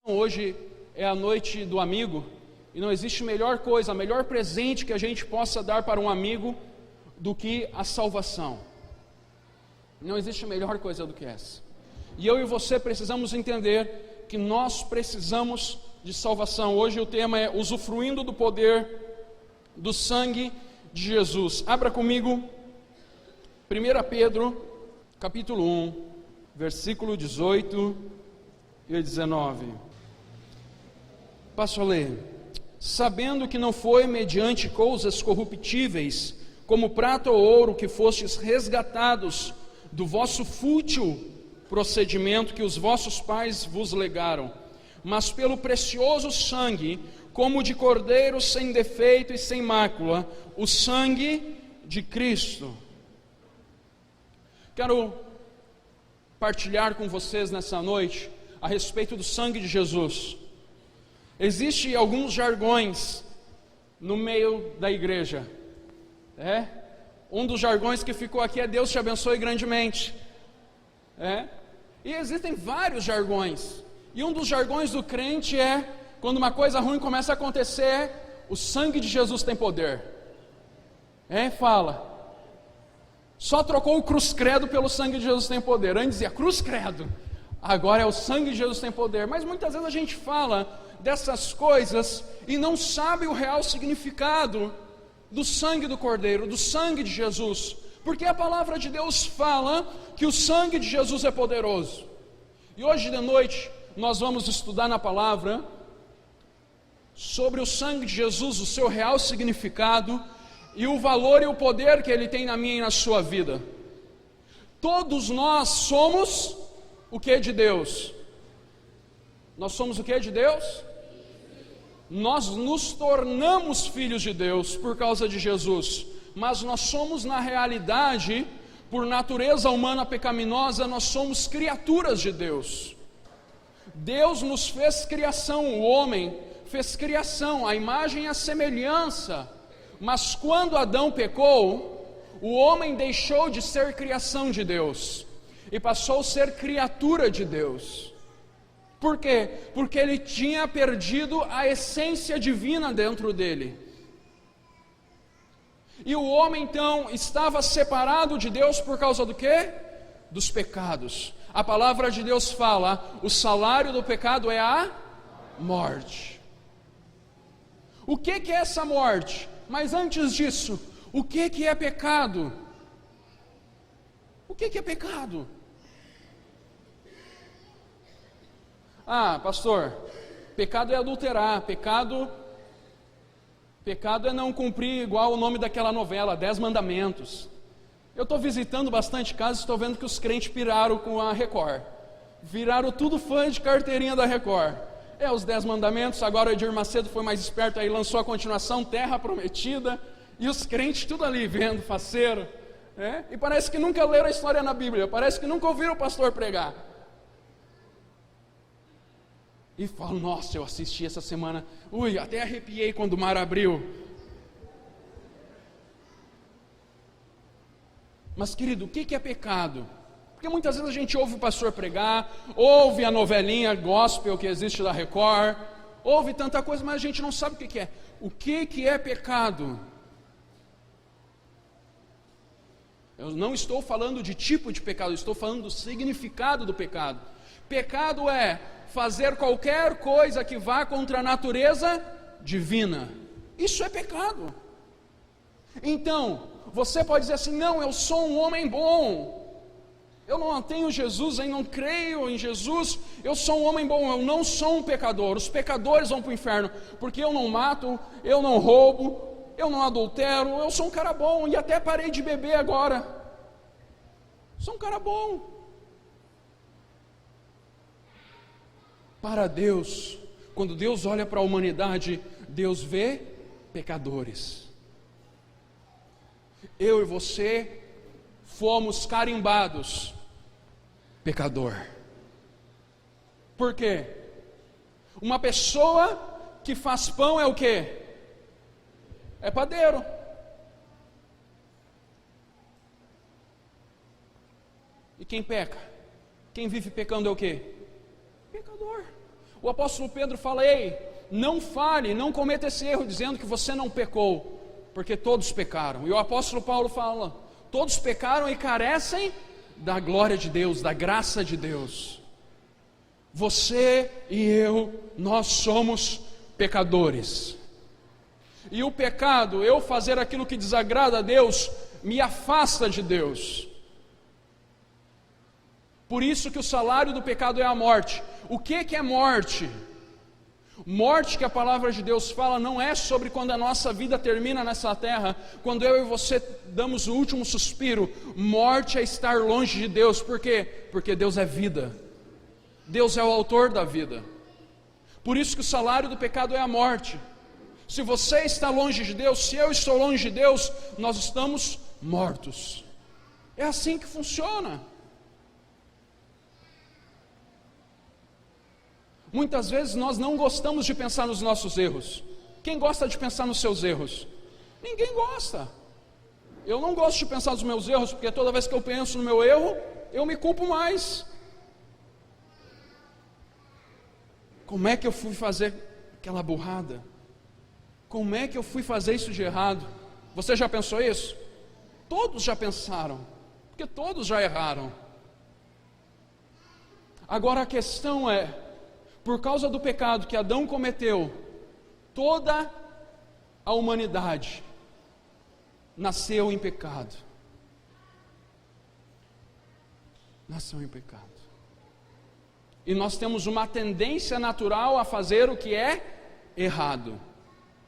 Hoje é a noite do amigo e não existe melhor coisa, melhor presente que a gente possa dar para um amigo do que a salvação. Não existe melhor coisa do que essa. E eu e você precisamos entender que nós precisamos de salvação. Hoje o tema é usufruindo do poder do sangue de Jesus. Abra comigo 1 Pedro, capítulo 1, versículo 18 e 19. Passo a ler. Sabendo que não foi mediante coisas corruptíveis, como prata ou ouro, que fostes resgatados do vosso fútil procedimento que os vossos pais vos legaram, mas pelo precioso sangue, como de cordeiro sem defeito e sem mácula, o sangue de Cristo. Quero partilhar com vocês nessa noite a respeito do sangue de Jesus. Existem alguns jargões no meio da igreja. Um dos jargões que ficou aqui é Deus te abençoe grandemente. E existem vários jargões. E um dos jargões do crente é, quando uma coisa ruim começa a acontecer, o sangue de Jesus tem poder. Fala. Só trocou o cruz credo pelo sangue de Jesus tem poder. Antes dizia cruz credo. Agora é o sangue de Jesus tem poder. Mas muitas vezes a gente fala dessas coisas e não sabe o real significado do sangue do Cordeiro, do sangue de Jesus, porque a palavra de Deus fala que o sangue de Jesus é poderoso. E hoje de noite nós vamos estudar na palavra sobre o sangue de Jesus, o seu real significado e o valor e o poder que ele tem na minha e na sua vida. Todos nós somos o que de Deus? Nós somos o que de Deus? Nós nos tornamos filhos de Deus por causa de Jesus, mas nós somos na realidade, por natureza humana pecaminosa, nós somos criaturas de Deus. Deus nos fez criação, o homem fez criação, a imagem e a semelhança, mas quando Adão pecou, o homem deixou de ser criação de Deus e passou a ser criatura de Deus. Por quê? Porque ele tinha perdido a essência divina dentro dele. E o homem então estava separado de Deus por causa do quê? Dos pecados. A palavra de Deus fala, o salário do pecado é a morte. O que é essa morte? Mas antes disso, o que é pecado? O que é pecado? Pastor, pecado é adulterar, pecado é não cumprir igual o nome daquela novela, 10 Mandamentos. Eu estou visitando bastante casas e estou vendo que os crentes piraram com a Record. Viraram tudo fã de carteirinha da Record. Os 10 Mandamentos, agora o Edir Macedo foi mais esperto, aí lançou a continuação, Terra Prometida, e os crentes tudo ali vendo, faceiro. E parece que nunca leram a história na Bíblia, parece que nunca ouviram o pastor pregar. E falo, nossa, eu assisti essa semana, até arrepiei quando o mar abriu. Mas querido, o que é pecado? Porque muitas vezes a gente ouve o pastor pregar, ouve a novelinha gospel que existe da Record, ouve tanta coisa, mas a gente não sabe o que é. O que é pecado? Eu não estou falando de tipo de pecado, eu estou falando do significado do pecado. Pecado é fazer qualquer coisa que vá contra a natureza divina. Isso é pecado. Então, você pode dizer assim, não, eu sou um homem bom, eu não tenho Jesus, eu não creio em Jesus, eu sou um homem bom, eu não sou um pecador. Os pecadores vão para o inferno, porque eu não mato, eu não roubo, eu não adultero, eu sou um cara bom, e até parei de beber agora. Sou um cara bom. Para Deus, quando Deus olha para a humanidade, Deus vê pecadores. Eu e você fomos carimbados pecador. Por quê? Uma pessoa que faz pão é o quê? É padeiro. E quem peca? Quem vive pecando é o quê? Pecador. o apóstolo Pedro fala: ei, não fale, não cometa esse erro dizendo que você não pecou, porque todos pecaram. E o apóstolo Paulo fala: todos pecaram e carecem da glória de Deus, da graça de Deus. Você e eu, nós somos pecadores. E o pecado, eu fazer aquilo que desagrada a Deus, me afasta de Deus. Por isso que o salário do pecado é a morte. O que é morte? Morte, que a palavra de Deus fala, não é sobre quando a nossa vida termina nessa terra, quando eu e você damos o último suspiro. Morte é estar longe de Deus. Por quê? Porque Deus é vida. Deus é o autor da vida. Por isso que o salário do pecado é a morte. Se você está longe de Deus, se eu estou longe de Deus, nós estamos mortos. É assim que funciona. Muitas vezes nós não gostamos de pensar nos nossos erros. Quem gosta de pensar nos seus erros? Ninguém gosta. Eu não gosto de pensar nos meus erros, porque toda vez que eu penso no meu erro, eu me culpo mais. Como é que eu fui fazer aquela burrada? Como é que eu fui fazer isso de errado? Você já pensou isso? Todos já pensaram, porque todos já erraram. Agora a questão é, por causa do pecado que Adão cometeu, toda a humanidade nasceu em pecado. Nasceu em pecado. E nós temos uma tendência natural a fazer o que é errado.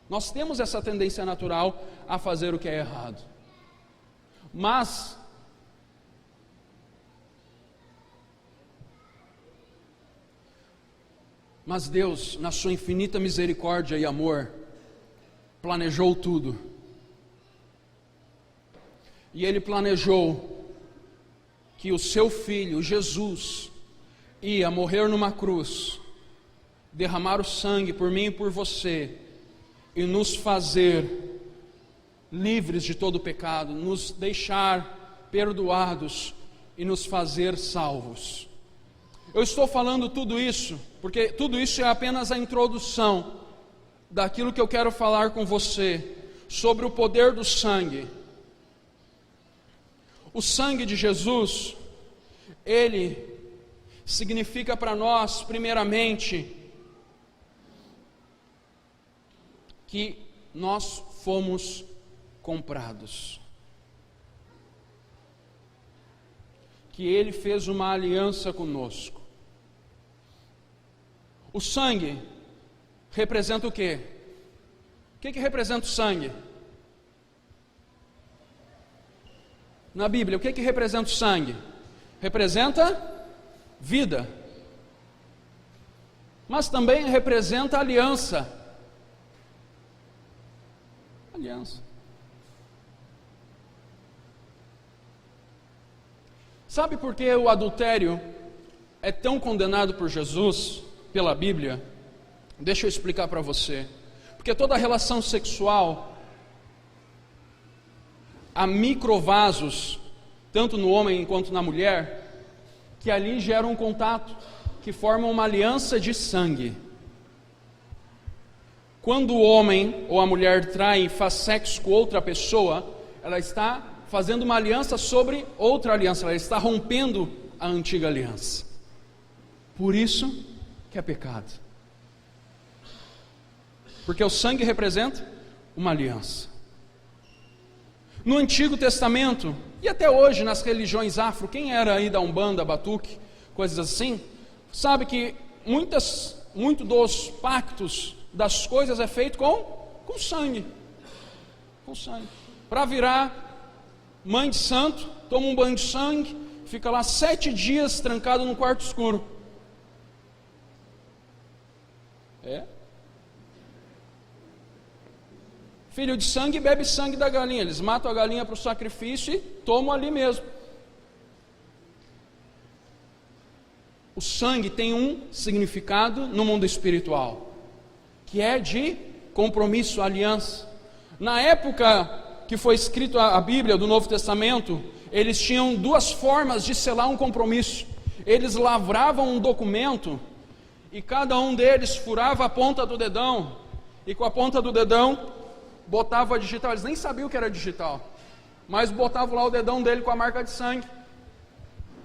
Nós temos essa tendência natural a fazer o que é errado. Mas Deus, na sua infinita misericórdia e amor, planejou tudo. E Ele planejou que o seu Filho, Jesus, ia morrer numa cruz, derramar o sangue por mim e por você, e nos fazer livres de todo pecado, nos deixar perdoados e nos fazer salvos. Eu estou falando tudo isso, porque tudo isso é apenas a introdução daquilo que eu quero falar com você, sobre o poder do sangue. O sangue de Jesus, ele significa para nós, primeiramente, que nós fomos comprados. Que Ele fez uma aliança conosco. O sangue representa o quê? O que representa o sangue? Na Bíblia, o que representa o sangue? Representa vida. Mas também representa aliança. Aliança. Sabe por que o adultério é tão condenado por Jesus, pela Bíblia? Deixa eu explicar para você. Porque toda relação sexual, há microvasos, tanto no homem quanto na mulher, que ali geram um contato, que formam uma aliança de sangue. Quando o homem ou a mulher trai e faz sexo com outra pessoa, ela está fazendo uma aliança sobre outra aliança, ela está rompendo a antiga aliança. Por isso que é pecado. Porque o sangue representa uma aliança. No Antigo Testamento, e até hoje nas religiões afro, quem era aí da Umbanda, Batuque, coisas assim, sabe que muito dos pactos das coisas é feito com sangue. Com sangue. Para virar mãe de santo, toma um banho de sangue, fica lá 7 dias trancado num quarto escuro. Filho de sangue bebe sangue da galinha. Eles matam a galinha para o sacrifício e tomam ali mesmo. O sangue tem um significado no mundo espiritual, que é de compromisso, aliança. Na época que foi escrito a Bíblia do Novo Testamento, eles tinham 2 formas de selar um compromisso. Eles lavravam um documento e cada um deles furava a ponta do dedão, e com a ponta do dedão botava a digital. Eles nem sabiam o que era digital, mas botavam lá o dedão dele com a marca de sangue.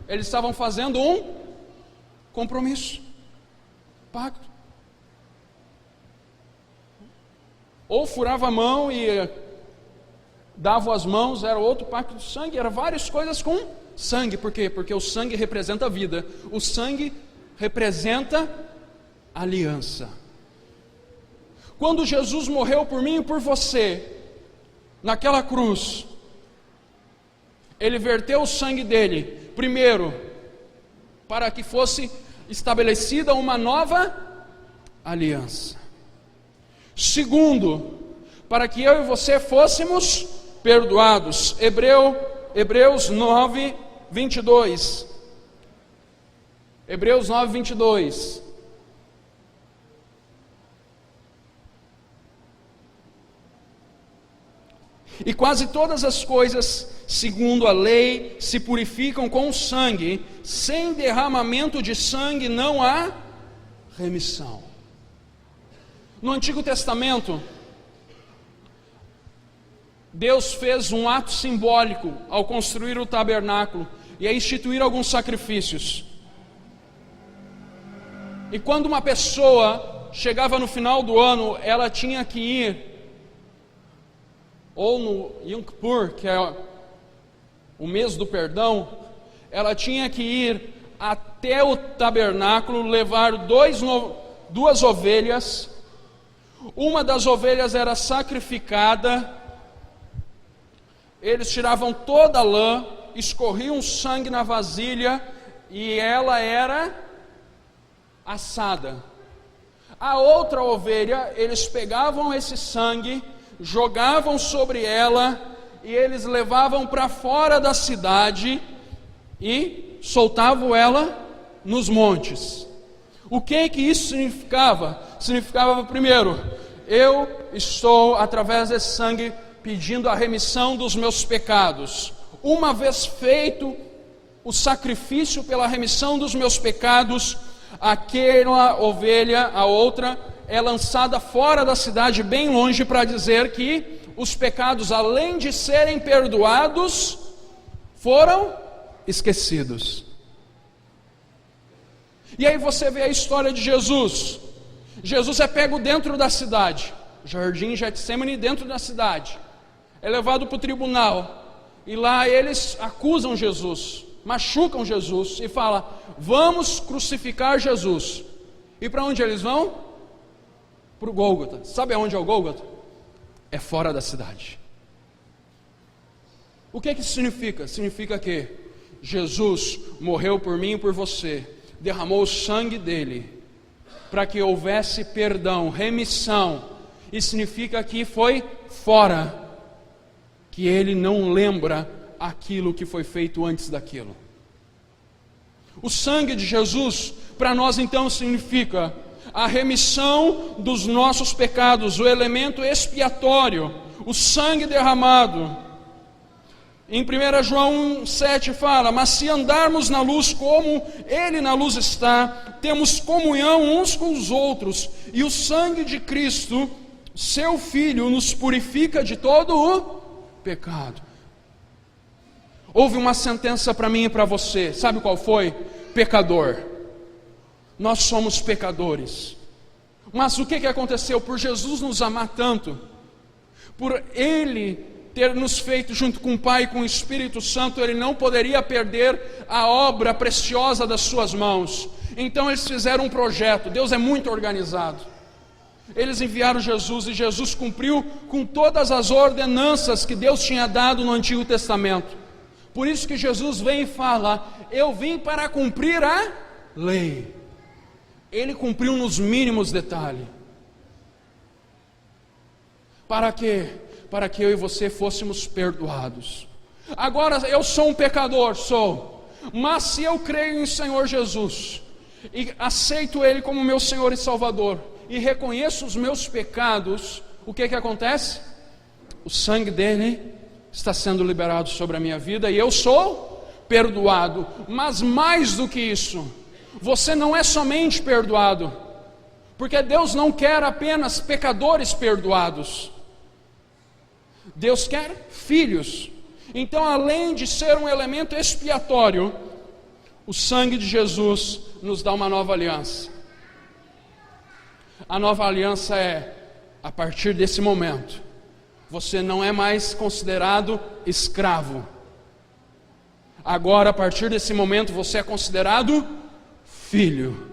Eles estavam fazendo um compromisso, pacto. Ou furava a mão e dava as mãos, era outro pacto de sangue, era várias coisas com sangue. Por quê? Porque o sangue representa a vida, o sangue representa a aliança. Quando Jesus morreu por mim e por você, naquela cruz, Ele verteu o sangue dele, primeiro, para que fosse estabelecida uma nova aliança. Segundo, para que eu e você fôssemos perdoados. Hebreus 9, 22. Hebreus 9, 22. E quase todas as coisas, segundo a lei, se purificam com o sangue. Sem derramamento de sangue não há remissão. No Antigo Testamento, Deus fez um ato simbólico ao construir o tabernáculo e a instituir alguns sacrifícios. E quando uma pessoa chegava no final do ano, ela tinha que ir, ou no Yom Kippur, que é o mês do perdão, ela tinha que ir até o tabernáculo, levar duas ovelhas. Uma das ovelhas era sacrificada, eles tiravam toda a lã, escorriam sangue na vasilha e ela era assada. A outra ovelha, eles pegavam esse sangue, jogavam sobre ela e eles levavam para fora da cidade e soltavam ela nos montes. O que isso significava? Significava, primeiro, eu estou, através desse sangue, pedindo a remissão dos meus pecados. Uma vez feito o sacrifício pela remissão dos meus pecados, aquela ovelha, a outra, é lançada fora da cidade, bem longe, para dizer que os pecados, além de serem perdoados, foram esquecidos. E aí você vê a história de Jesus. Jesus é pego dentro da cidade, Jardim Getsemane, dentro da cidade, é levado para o tribunal, e lá eles acusam Jesus, machucam Jesus, e falam, vamos crucificar Jesus. E para onde eles vão? Para o Gólgota. Sabe aonde é o Gólgota? É fora da cidade. O que isso significa? Significa que Jesus morreu por mim e por você, derramou o sangue dele, para que houvesse perdão, remissão, e significa que foi fora, que ele não lembra aquilo que foi feito antes daquilo. O sangue de Jesus, para nós então, significa a remissão dos nossos pecados, o elemento expiatório, o sangue derramado. Em 1 João 7 fala, mas se andarmos na luz como Ele na luz está, temos comunhão uns com os outros, e o sangue de Cristo, seu Filho, nos purifica de todo o pecado. Houve uma sentença para mim e para você, sabe qual foi? Pecador. Nós somos pecadores. Mas o que aconteceu? Por Jesus nos amar tanto, por Ele ter nos feito junto com o Pai e com o Espírito Santo, Ele não poderia perder a obra preciosa das suas mãos. Então eles fizeram um projeto. Deus é muito organizado. Eles enviaram Jesus e Jesus cumpriu com todas as ordenanças que Deus tinha dado no Antigo Testamento. Por isso que Jesus vem e fala, eu vim para cumprir a lei. Ele cumpriu nos mínimos detalhes. Para quê? Para que eu e você fôssemos perdoados. Agora eu sou um pecador, sou. Mas se eu creio em Senhor Jesus e aceito Ele como meu Senhor e Salvador e reconheço os meus pecados, o que acontece? O sangue dele está sendo liberado sobre a minha vida e eu sou perdoado. Mas mais do que isso, você não é somente perdoado, porque Deus não quer apenas pecadores perdoados, Deus quer filhos. Então, além de ser um elemento expiatório, o sangue de Jesus nos dá uma nova aliança. A nova aliança é, a partir desse momento, você não é mais considerado escravo. Agora, a partir desse momento, você é considerado filho.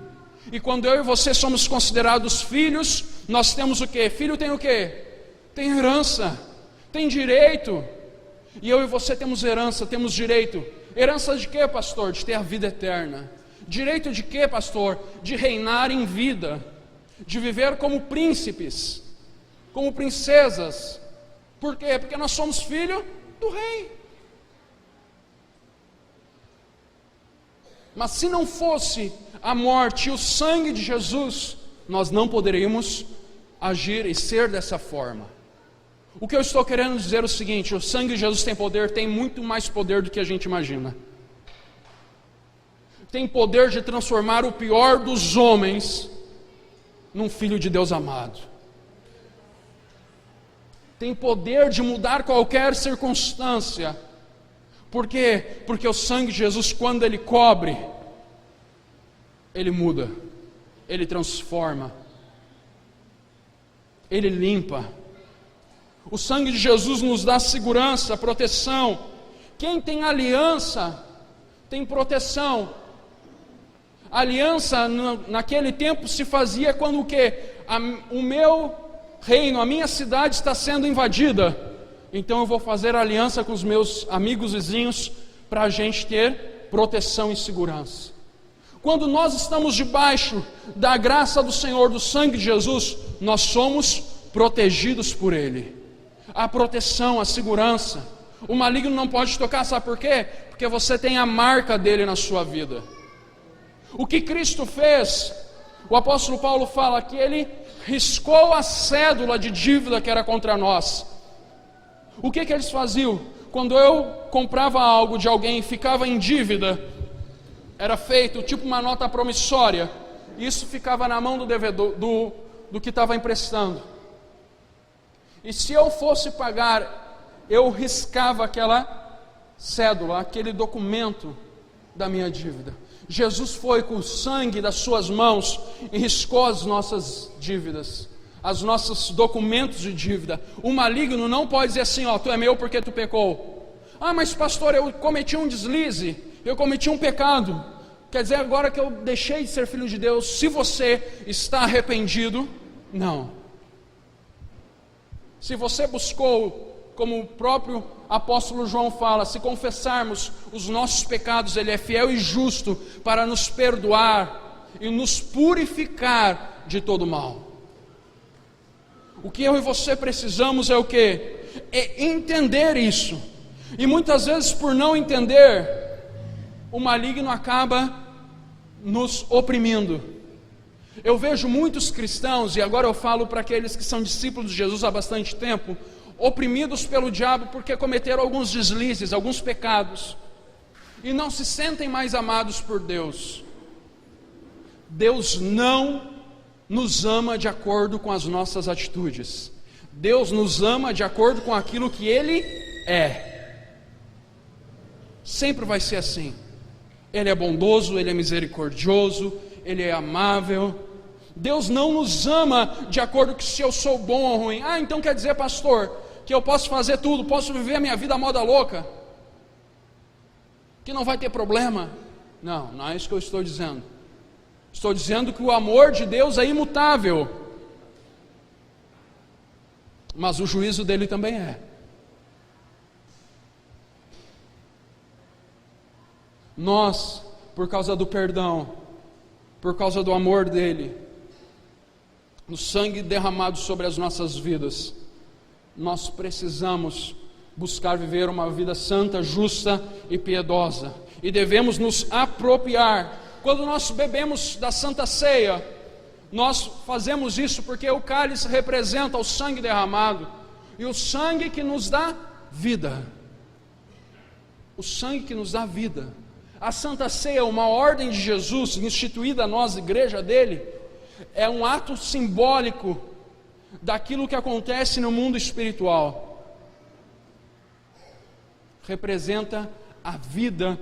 E quando eu e você somos considerados filhos, nós temos o quê? Filho tem o quê? Tem herança, tem direito. E eu e você temos herança, temos direito. Herança de quê, pastor? De ter a vida eterna. Direito de quê, pastor? De reinar em vida, de viver como príncipes, como princesas. Por quê? Porque nós somos filho do rei. Mas se não fosse a morte e o sangue de Jesus, nós não poderíamos agir e ser dessa forma. O que eu estou querendo dizer é o seguinte: o sangue de Jesus tem poder, tem muito mais poder do que a gente imagina. Tem poder de transformar o pior dos homens num filho de Deus amado. Tem poder de mudar qualquer circunstância. Por quê? Porque o sangue de Jesus, quando ele cobre, ele muda, ele transforma, ele limpa. O sangue de Jesus nos dá segurança, proteção. Quem tem aliança tem proteção. A aliança naquele tempo se fazia quando o quê? O meu reino, a minha cidade está sendo invadida. Então eu vou fazer aliança com os meus amigos vizinhos para a gente ter proteção e segurança. Quando nós estamos debaixo da graça do Senhor, do sangue de Jesus, nós somos protegidos por Ele. A proteção, a segurança. O maligno não pode tocar, sabe por quê? Porque você tem a marca dele na sua vida. O que Cristo fez, o apóstolo Paulo fala que ele riscou a cédula de dívida que era contra nós. O que eles faziam? Quando eu comprava algo de alguém e ficava em dívida, era feito tipo uma nota promissória. Isso ficava na mão do devedor, do que estava emprestando. E se eu fosse pagar, eu riscava aquela cédula, aquele documento da minha dívida. Jesus foi com o sangue das suas mãos e riscou as nossas dívidas, os nossos documentos de dívida. O maligno não pode dizer assim: ó, tu é meu porque tu pecou. Ah, mas pastor, eu cometi um deslize, eu cometi um pecado. Quer dizer, agora que eu deixei de ser filho de Deus, se você está arrependido, não. Se você buscou, como o próprio apóstolo João fala, se confessarmos os nossos pecados, Ele é fiel e justo para nos perdoar e nos purificar de todo mal. O que eu e você precisamos é o quê? É entender isso. E muitas vezes, por não entender, o maligno acaba nos oprimindo. Eu vejo muitos cristãos, e agora eu falo para aqueles que são discípulos de Jesus há bastante tempo, oprimidos pelo diabo porque cometeram alguns deslizes, alguns pecados, e não se sentem mais amados por Deus. Deus não nos ama de acordo com as nossas atitudes. Deus nos ama de acordo com aquilo que Ele é. Sempre vai ser assim. Ele é bondoso, Ele é misericordioso, Ele é amável. Deus não nos ama de acordo com se eu sou bom ou ruim. Ah, então quer dizer, pastor, que eu posso fazer tudo, posso viver a minha vida à moda louca, que não vai ter problema? Não, não é isso que eu estou dizendo. Estou dizendo que o amor de Deus é imutável, mas o juízo dele também é. Nós, por causa do perdão, por causa do amor dele, no sangue derramado sobre as nossas vidas, nós precisamos buscar viver uma vida santa, justa e piedosa, e devemos nos apropriar. Quando nós bebemos da Santa Ceia, nós fazemos isso porque o cálice representa o sangue derramado, e o sangue que nos dá vida. O sangue que nos dá vida. A Santa Ceia, uma ordem de Jesus, instituída a nós, igreja dele, é um ato simbólico daquilo que acontece no mundo espiritual. Representa a vida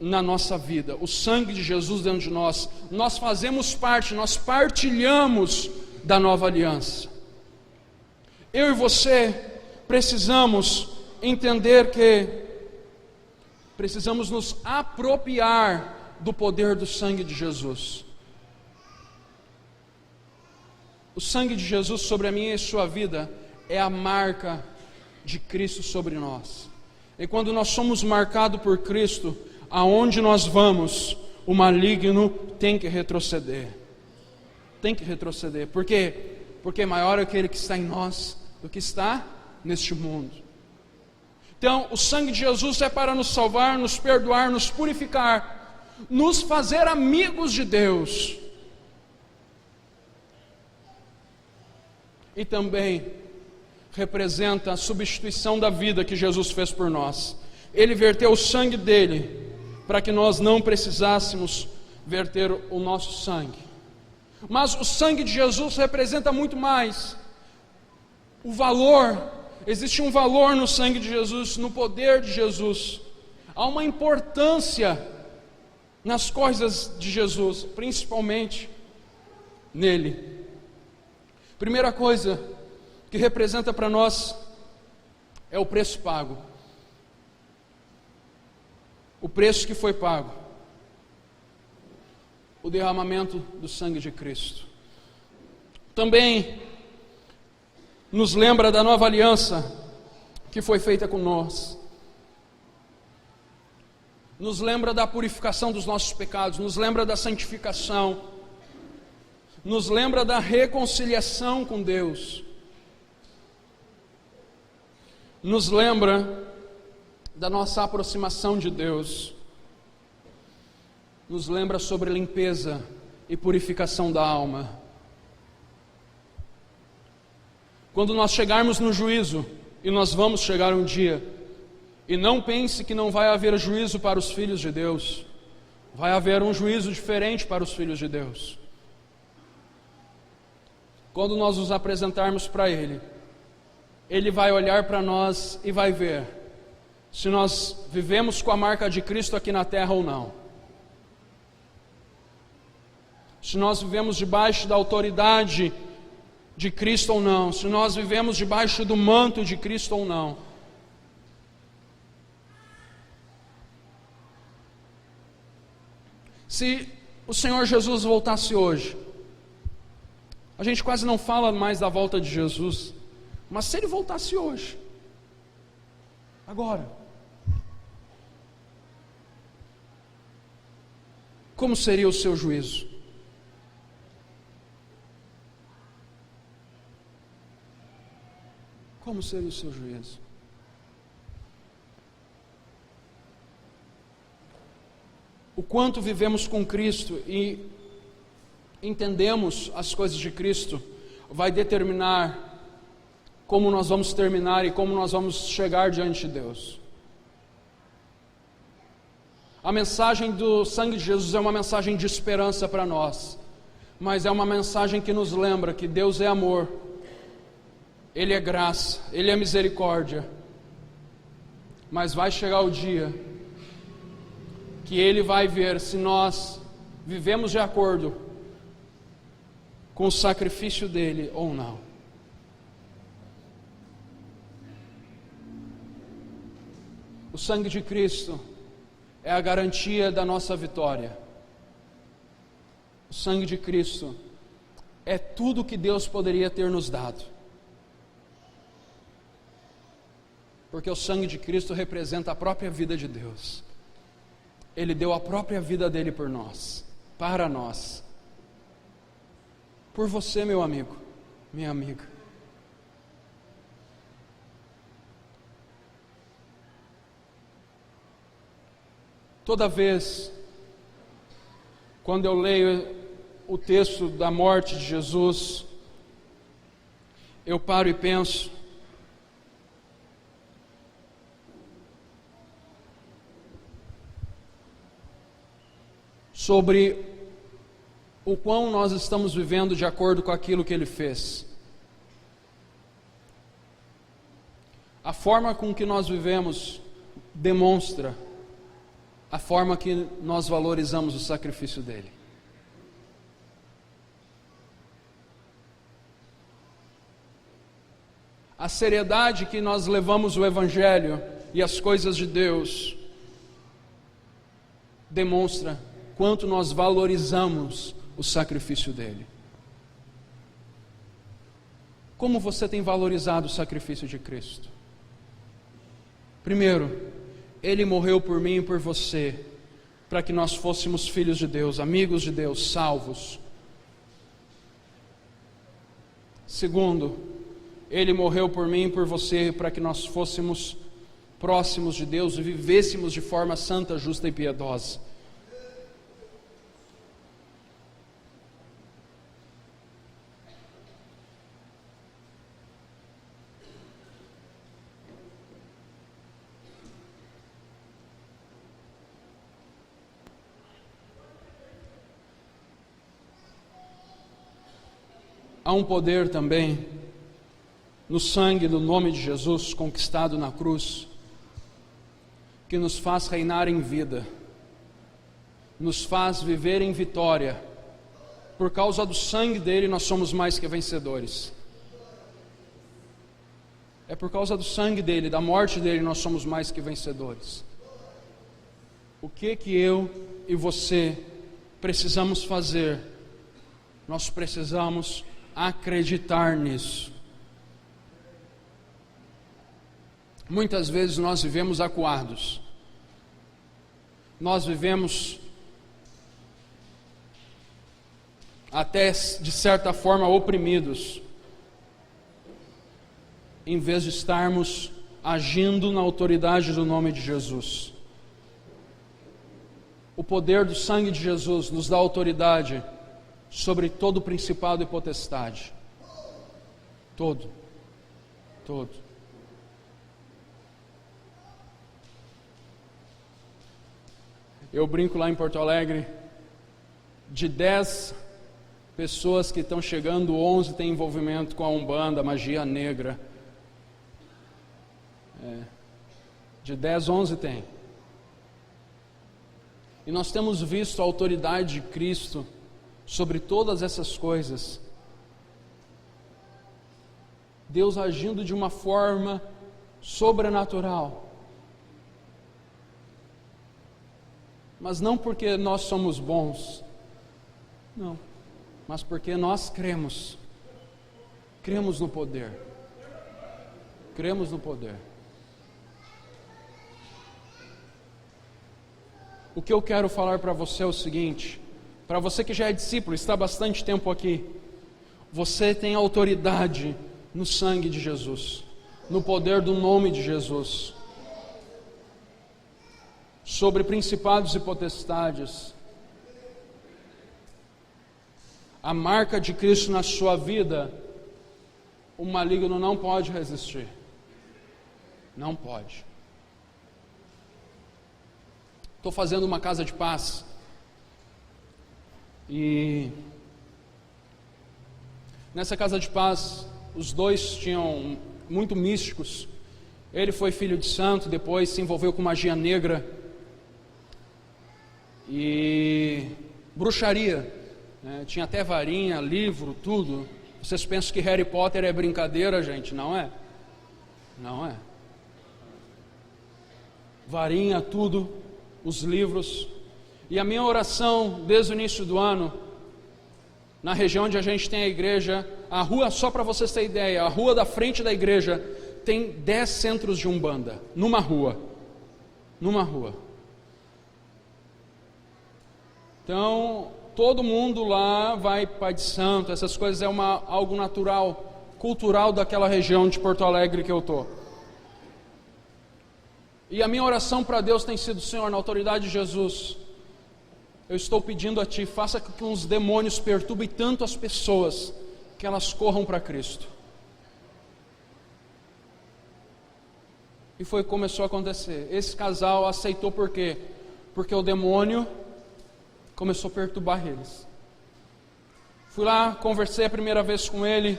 na nossa vida, o sangue de Jesus dentro de nós. Nós fazemos parte, nós partilhamos da nova aliança. Eu e você precisamos entender que precisamos nos apropriar do poder do sangue de Jesus. O sangue de Jesus sobre a minha e sua vida é a marca de Cristo sobre nós. E quando nós somos marcados por Cristo, aonde nós vamos, o maligno tem que retroceder. Tem que retroceder. Por quê? Porque maior é aquele que está em nós do que está neste mundo. Então, o sangue de Jesus é para nos salvar, nos perdoar, nos purificar, nos fazer amigos de Deus. E também representa a substituição da vida que Jesus fez por nós. Ele verteu o sangue dele para que nós não precisássemos verter o nosso sangue. Mas o sangue de Jesus representa muito mais. O valor, existe um valor no sangue de Jesus, no poder de Jesus. Há uma importância nas coisas de Jesus, principalmente nele. Primeira coisa que representa para nós é o preço pago. O preço que foi pago. O derramamento do sangue de Cristo. Também nos lembra da nova aliança que foi feita com nós. Nos lembra da purificação dos nossos pecados, nos lembra da santificação, nos lembra da reconciliação com Deus, nos lembra da nossa aproximação de Deus, nos lembra sobre limpeza e purificação da alma. Quando nós chegarmos no juízo, e nós vamos chegar um dia, e não pense que não vai haver juízo para os filhos de Deus, vai haver um juízo diferente para os filhos de Deus. Quando nós nos apresentarmos para Ele, Ele vai olhar para nós e vai ver se nós vivemos com a marca de Cristo aqui na terra ou não. Se nós vivemos debaixo da autoridade de Cristo ou não. Se nós vivemos debaixo do manto de Cristo ou não. Se o Senhor Jesus voltasse hoje, a gente quase não fala mais da volta de Jesus, mas se Ele voltasse hoje, agora, como seria o seu juízo? Como seria o seu juízo? O quanto vivemos com Cristo e entendemos as coisas de Cristo vai determinar como nós vamos terminar e como nós vamos chegar diante de Deus. A mensagem do sangue de Jesus é uma mensagem de esperança para nós, mas é uma mensagem que nos lembra que Deus é amor, Ele é graça, Ele é misericórdia, mas vai chegar o dia que Ele vai ver se nós vivemos de acordo com o sacrifício dEle ou não. O sangue de Cristo é a garantia da nossa vitória. O sangue de Cristo é tudo que Deus poderia ter nos dado. Porque o sangue de Cristo representa a própria vida de Deus. Ele deu a própria vida dele por nós, para nós. Por você, meu amigo, minha amiga. Toda vez, quando eu leio o texto da morte de Jesus, eu paro e penso, sobre o quão nós estamos vivendo de acordo com aquilo que Ele fez. A forma com que nós vivemos demonstra a forma que nós valorizamos o sacrifício dele. A seriedade que nós levamos o Evangelho e as coisas de Deus demonstra quanto nós valorizamos o sacrifício dele. Como você tem valorizado o sacrifício de Cristo? Primeiro, Ele morreu por mim e por você, para que nós fôssemos filhos de Deus, amigos de Deus, salvos. Segundo, Ele morreu por mim e por você, para que nós fôssemos próximos de Deus e vivêssemos de forma santa, justa e piedosa. Há um poder também no sangue do nome de Jesus conquistado na cruz, que nos faz reinar em vida, nos faz viver em vitória. Por causa do sangue dele nós somos mais que vencedores. É por causa do sangue dele, da morte dele, nós somos mais que vencedores. O que eu e você precisamos fazer? Nós precisamos acreditar nisso. Muitas vezes nós vivemos acuados, nós vivemos até de certa forma oprimidos, em vez de estarmos agindo na autoridade do nome de Jesus. O poder do sangue de Jesus nos dá autoridade sobre todo principado e potestade. Todo. Eu brinco lá em Porto Alegre, de 10 pessoas que estão chegando, 11 têm envolvimento com a Umbanda, magia negra. De 10, 11 tem. E nós temos visto a autoridade de Cristo sobre todas essas coisas. Deus agindo de uma forma sobrenatural. Mas não porque nós somos bons, não, mas porque nós cremos no poder, cremos no poder. O que eu quero falar para você é o seguinte: para você que já é discípulo, está há bastante tempo aqui, você tem autoridade no sangue de Jesus, no poder do nome de Jesus, sobre principados e potestades. A marca de Cristo na sua vida, o maligno não pode resistir. Não pode. Estou fazendo uma casa de paz. E nessa casa de paz, os dois tinham muito místicos. Ele foi filho de santo, depois se envolveu com magia negra e bruxaria, né? Tinha até varinha, livro, tudo. Vocês pensam que Harry Potter é brincadeira, gente? Não é. Não é. Varinha, tudo, os livros. E a minha oração desde o início do ano, na região onde a gente tem a igreja, a rua, só para vocês terem ideia, a rua da frente da igreja tem 10 centros de Umbanda, numa rua. Então, todo mundo lá vai Pai de Santo, essas coisas é algo natural, cultural daquela região de Porto Alegre que eu estou. E a minha oração para Deus tem sido: Senhor, na autoridade de Jesus, eu estou pedindo a Ti, faça com que os demônios perturbem tanto as pessoas, que elas corram para Cristo. E foi o que começou a acontecer. Esse casal aceitou por quê? Porque o demônio começou a perturbar eles. Fui lá, conversei a primeira vez com ele.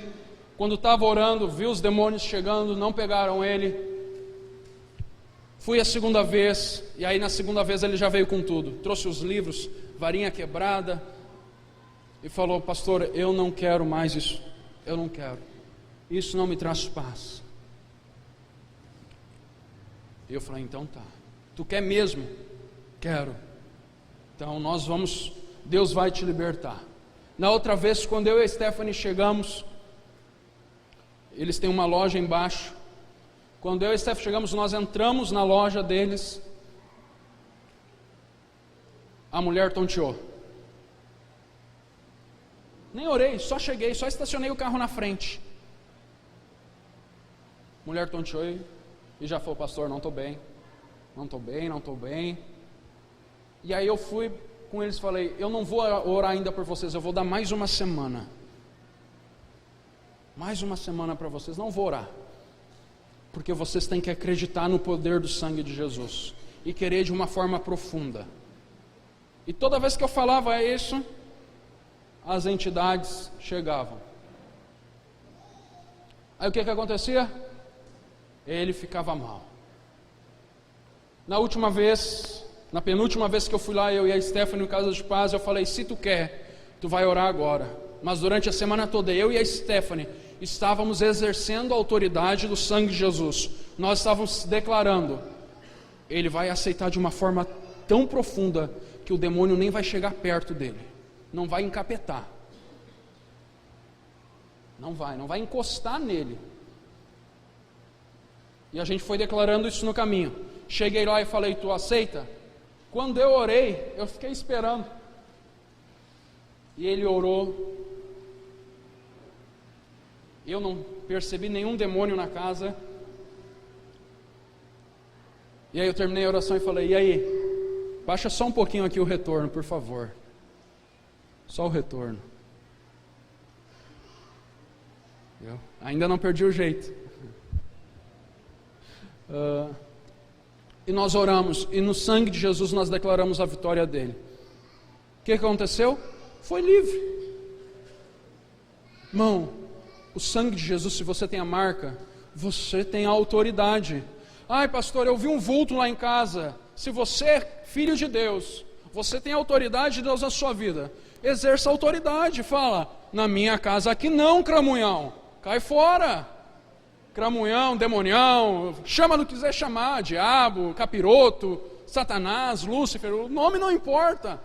Quando estava orando, vi os demônios chegando, não pegaram ele. Fui a segunda vez, e aí na segunda vez ele já veio com tudo. Trouxe os livros, varinha quebrada, e falou: pastor, eu não quero mais isso. Eu não quero. Isso não me traz paz. E eu falei: então tá. Tu quer mesmo? Quero. Então nós vamos, Deus vai te libertar. Na outra vez, quando eu e a Stephanie chegamos, eles têm uma loja embaixo. Quando eu e a Stephanie chegamos, nós entramos na loja deles. A mulher tonteou. Nem orei, só cheguei, só estacionei o carro na frente. Mulher tonteou e já falou: pastor, não estou bem. Não estou bem, não estou bem. E aí eu fui com eles e falei: eu não vou orar ainda por vocês, eu vou dar mais uma semana. Mais uma semana para vocês, não vou orar. Porque vocês têm que acreditar no poder do sangue de Jesus. E querer de uma forma profunda. E toda vez que eu falava isso, as entidades chegavam. Aí o que acontecia? Ele ficava mal. Na última vez, na penúltima vez que eu fui lá, eu e a Stephanie no Casa de Paz, eu falei: se tu quer, tu vai orar agora. Mas durante a semana toda, eu e a Stephanie estávamos exercendo a autoridade do sangue de Jesus. Nós estávamos declarando: ele vai aceitar de uma forma tão profunda que o demônio nem vai chegar perto dele. Não vai encapetar. Não vai encostar nele. E a gente foi declarando isso no caminho. Cheguei lá e falei: tu aceita? Quando eu orei, eu fiquei esperando. E ele orou. Eu não percebi nenhum demônio na casa. E aí eu terminei a oração e falei: e aí? Baixa só um pouquinho aqui o retorno, por favor. Só o retorno. Eu ainda não perdi o jeito. E nós oramos, e no sangue de Jesus nós declaramos a vitória dele. O que aconteceu? Foi livre. Irmão, o sangue de Jesus, se você tem a marca, você tem a autoridade. Ai, pastor, eu vi um vulto lá em casa. Se você é filho de Deus, você tem a autoridade de Deus na sua vida. Exerça a autoridade. Fala: na minha casa aqui não, cramunhão. Cai fora. Cramunhão, demonião, chama no que quiser chamar, diabo, capiroto, Satanás, Lúcifer, o nome não importa.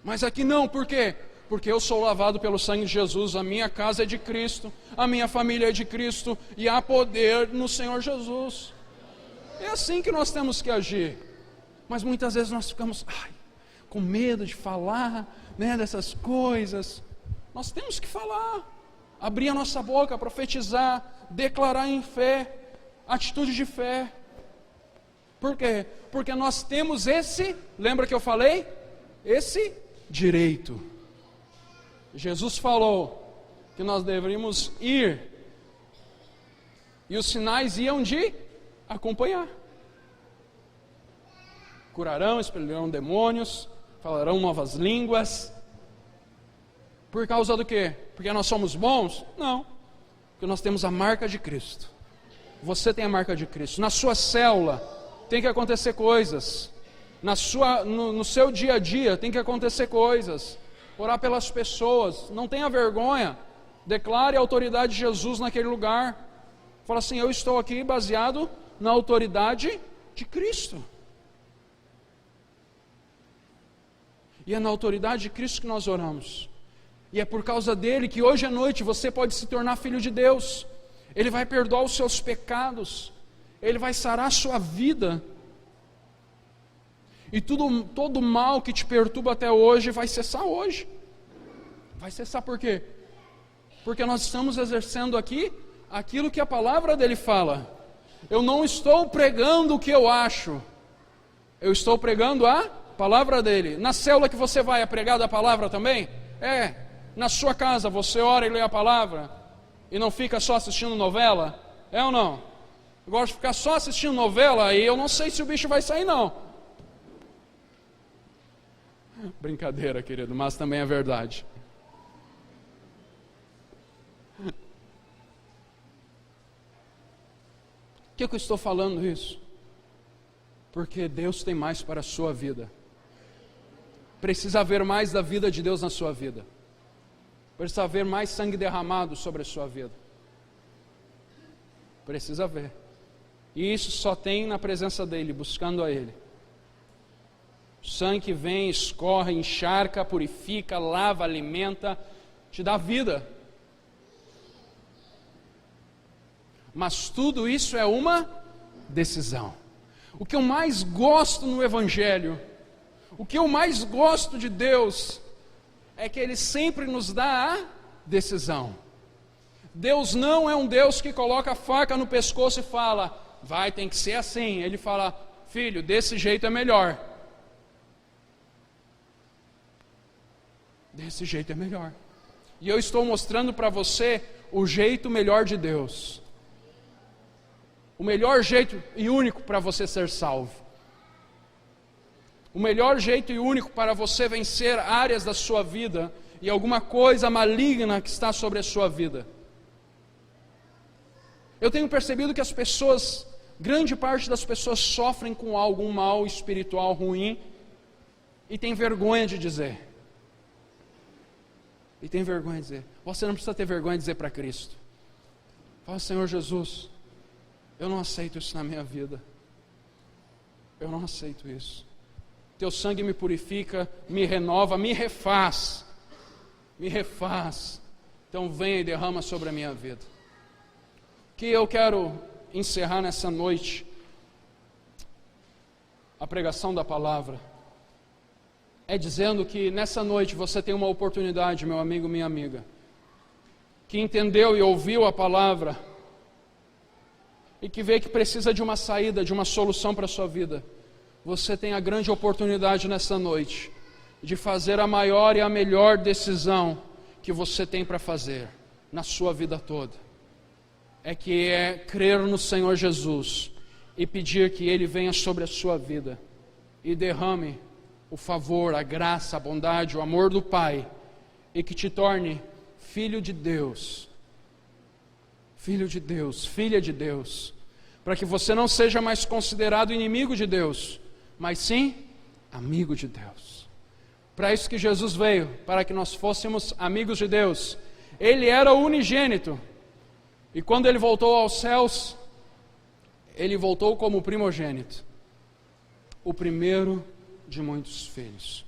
Mas aqui não, por quê? Porque eu sou lavado pelo sangue de Jesus, a minha casa é de Cristo, a minha família é de Cristo, e há poder no Senhor Jesus. É assim que nós temos que agir. Mas muitas vezes nós ficamos com medo de falar, dessas coisas. Nós temos que falar. Abrir a nossa boca, profetizar, declarar em fé, atitude de fé. Por quê? Porque nós temos lembra que eu falei? Esse direito. Jesus falou que nós deveríamos ir, e os sinais iam de acompanhar. Curarão, expelirão demônios, falarão novas línguas. Por causa do quê? Porque nós somos bons? Não. Porque nós temos a marca de Cristo. Você tem a marca de Cristo. Na sua célula tem que acontecer coisas. No seu dia a dia tem que acontecer coisas. Orar pelas pessoas. Não tenha vergonha. Declare a autoridade de Jesus naquele lugar. Fala assim: eu estou aqui baseado na autoridade de Cristo. E é na autoridade de Cristo que nós oramos. E é por causa dele que hoje à noite você pode se tornar filho de Deus. Ele vai perdoar os seus pecados. Ele vai sarar a sua vida. E todo mal que te perturba até hoje vai cessar hoje. Vai cessar por quê? Porque nós estamos exercendo aqui aquilo que a palavra dele fala. Eu não estou pregando o que eu acho. Eu estou pregando a palavra dele. Na célula que você vai, é pregada a palavra também? É. Na sua casa você ora e lê a palavra e não fica só assistindo novela? É ou não? Eu gosto de ficar só assistindo novela e eu não sei se o bicho vai sair não. Brincadeira, querido, mas também é verdade. Por que eu estou falando isso? Porque Deus tem mais para a sua vida. Precisa haver mais da vida de Deus na sua vida. Precisa haver mais sangue derramado sobre a sua vida. Precisa haver. E isso só tem na presença dEle, buscando a Ele. O sangue que vem, escorre, encharca, purifica, lava, alimenta, te dá vida. Mas tudo isso é uma decisão. O que eu mais gosto no Evangelho, o que eu mais gosto de Deus, é que Ele sempre nos dá a decisão. Deus não é um Deus que coloca a faca no pescoço e fala, vai, tem que ser assim. Ele fala, filho, desse jeito é melhor. Desse jeito é melhor. E eu estou mostrando para você o jeito melhor de Deus. O melhor jeito e único para você ser salvo. O melhor jeito e único para você vencer áreas da sua vida e alguma coisa maligna que está sobre a sua vida. Eu tenho percebido que as pessoas, grande parte das pessoas sofrem com algum mal espiritual ruim e tem vergonha de dizer. E tem vergonha de dizer. Você não precisa ter vergonha de dizer para Cristo. Fala, Senhor Jesus, eu não aceito isso na minha vida. Eu não aceito isso. Teu sangue me purifica, me renova, me refaz. Me refaz. Então venha e derrama sobre a minha vida. O que eu quero encerrar nessa noite, a pregação da palavra, é dizendo que nessa noite você tem uma oportunidade, meu amigo, minha amiga, que entendeu e ouviu a palavra, e que vê que precisa de uma saída, de uma solução para a sua vida. Você tem a grande oportunidade nessa noite de fazer a maior e a melhor decisão que você tem para fazer na sua vida toda. É crer no Senhor Jesus e pedir que Ele venha sobre a sua vida e derrame o favor, a graça, a bondade, o amor do Pai, e que te torne filho de Deus, filho de Deus, filha de Deus, para que você não seja mais considerado inimigo de Deus, mas sim amigo de Deus. Para isso que Jesus veio, para que nós fôssemos amigos de Deus. Ele era o unigênito, e quando Ele voltou aos céus, Ele voltou como primogênito, o primeiro de muitos filhos.